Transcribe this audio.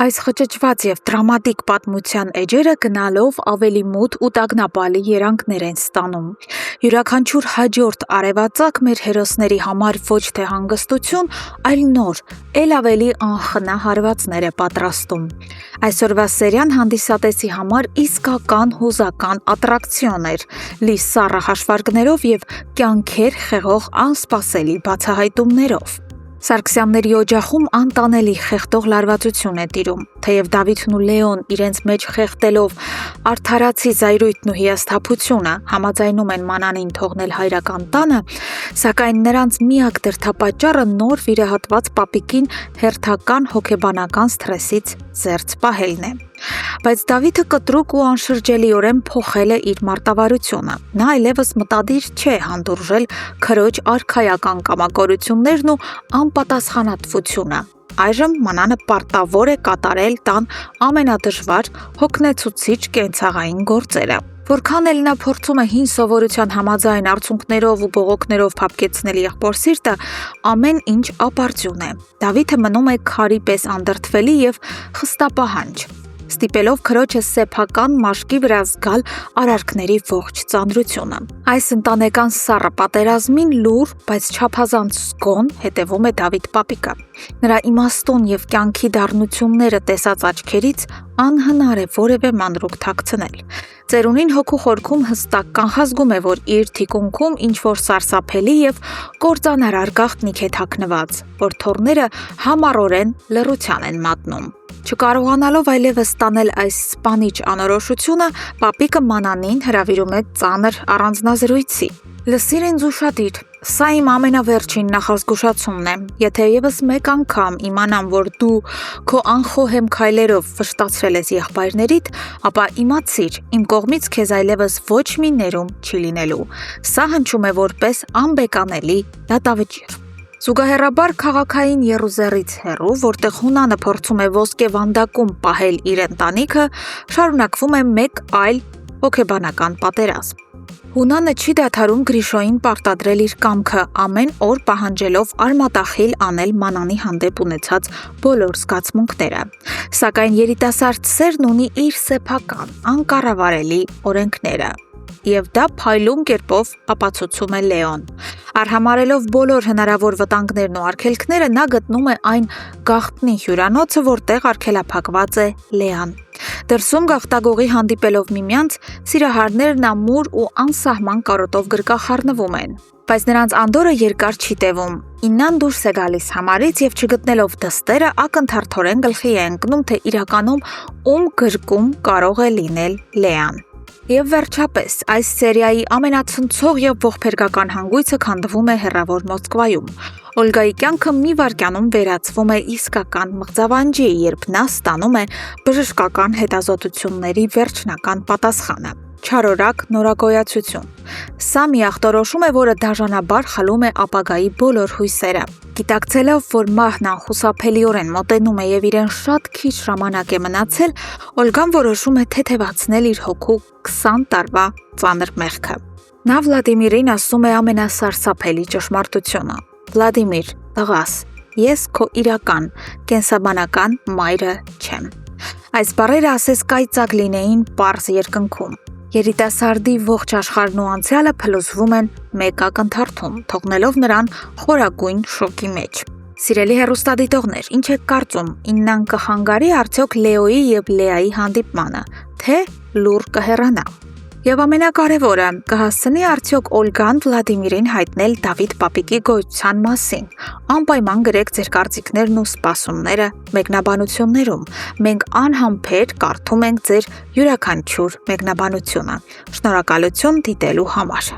Այս խճճված և դրամատիկ պատմության էջերը գնալով ավելի մութ ու տագնապալի երանգներ են ստանում։ Յուրաքանչյուր հաջորդ արևածագ մեր հերոսների համար ոչ թե հանգստություն, այլ նոր, էլ ավելի անխնա հարվածներ է պատրաստում։ Այսօրվա սերիան հանդիսատեսի համար իսկական հուզական ատրակցիոն էր, լի սառը հաշվարկներով և կյանքեր խեղող անսպասելի բացահայտումներով։ Սարգսյանների օջախում անտանելի խեղդող լարվածություն է տիրում, թեև Դավիթն ու Լեոն իրենց մեջ խեղդելով արդարացի զայրույթն ու հիասթափությունը համաձայնում են Մանանին թողնել հայրական տանը, սակայն նրանց միակ դրդապատճառը նոր վիրահատված պապիկին հերթական հոգեբանական սթրեսից զերծ պահելն է։ Բայց Դավիթը կտրուկ ու անշրջելիորեն փոխել է իր մարտավարությունը։ Նա այլևս մտադիր չէ հանդուրժել քրոջ արքայական կամակորություններն ու անպատասխանատվությունը։ Այժմ Մանանը պարտավոր է կատարել տան ամենադժվար, հոգնեցուցիչ կենցաղային գործերը։ Որքան էլ նա փորձում է հին սովորության համաձայն արցունքներով ու բողոքներով փափկեցնել եղբոր սիրտը, ամեն ինչ ապարդյուն է։ Դավիթը մնում է քարի պես անդրդվելի և խստապահանջ, ստիպելով քրոջը սեփական մաշկի վրա զգալ արարքների ողջ ծանրությունը։ Այս ընտանեկան սառը պատերազմին լուռ, բայց չափազանց զգոն հետևում է Դավիթ պապիկը։ Նրա իմաստուն և կյանքի դառնությունները տեսած աչքերից անհնար է որևէ մանրուք թաքցնել։ Ծերունին հոգու խորքում հստակ կանխազգում է, որ իր թիկունքում ինչ-որ սարսափելի և կործանարար գաղտնիք է թաքնված, որ թոռները համառորեն լռության են մատնում։ Չկարողանալով այլևս տանել այս սպանիչ անորոշությունը, պապիկը Մանանին հրավիրում է ծանր առանձնազրույցի։ «Լսիր ինձ ուշադիր, սա իմ ամենավերջին նախազգուշացումն է։ Եթե ևս մեկ անգամ իմանամ, որ դու քո անխոհեմ քայլերով վշտացրել ես եղբայրներիդ, ապա իմացիր, իմ կողմից քեզ այլևս ոչ մի ներում չի լինելու։ Սա հնչում է որպես անբեկանելի դատավճիռ»։ Զուգահեռաբար քաղաքային եռուզեռից հեռու, որտեղ Հունանը փորձում է ոսկե վանդակում պահել իր ընտանիքը, շարունակվում է մեկ այլ հոգեբանական պատերազմ։ Հունանը չի դադարում Գրիշոյին պարտադրել իր կամքը, ամեն օր պահանջելով արմատախիլ անել Մանանի հանդեպ ունեցած բոլոր զգացմունքները։ Սակայն երիտասարդ սերն ունի իր սեփական, անկառավարելի օրենքները։ Եվ դա փայլուն կերպով ապացուցում է Լեոն։ Արհամարհելով բոլոր հնարավոր վտանգներն ու արգելքները, նա գտնում է այն գաղտնի հյուրանոցը, որտեղ արգելափակված է Լեան։ Դրսում գաղտագողի հանդիպելով միմյանց, սիրահարներն ամուր ու անսահման կարոտով գրկախառնվում են։ Բայց նրանց անդորրը երկար չի տևում։ Իննան դուրս է գալիս համարից և չգտնելով դստերը, ակնթարթորեն գլխի է ընկնում, թե իրականում ում գրկում կարող է լինել Լեան։ Եվ վերջապես, այս սերիայի ամենացնցող և ողբերգական հանգույցը քանդվում է հեռավոր Մոսկվայում։ Օլգայի կյանքը մի վայրկյանում վերածվում է իսկական մղձավանջի, երբ նա ստանում է բժշկական հետազոտությունների վերջնական պատասխանը։ Չարորակ նորագոյացություն։ Սա մի ախտորոշում է, որը դաժանաբար խլում է ապագայի բոլոր հույսերը։ Գիտակցելով, որ մահն անխուսափելիորեն մոտենում է և իրեն շատ քիչ ժամանակ է մնացել, Օլգան որոշում է թեթևացնել իր հոգու 20 տարվա ծանր մեղքը։ Նա Վլադիմիրին ասում է ամենասարսափելի ճշմարտությունը. «Վլադիմիր, տղաս, ես քո իրական, կենսաբանական մայրը չեմ»։ Այս բառերը ասես կայծակ լինեին պարզ երկնքում։ Երիտասարդի ողջ աշխարհն ու անցյալը փլուզվում են մեկ ակնթարթում, թողնելով նրան խորագույն շոկի մեջ։ Սիրելի հեռուստադիտողներ, ինչ եք կարծում, Իննան կխանգարի արդյոք Լեոյի և Լեայի հանդիպմանը, թե լուռ կհեռանա։ Եվ ամենակարևորը, կհասցնի արդյոք Օլգան Վլադիմիրին հայտնել Դավիթ պապիկի գոյության մասին։ Անպայման գրեք ձեր կարծիքներն ու սպասումները մեկնաբանություններում։ Մենք անհամբեր կարդում ենք ձեր յուրաքանչյուր մեկնաբանությունը։ Շնորհակալություն դիտելու համար։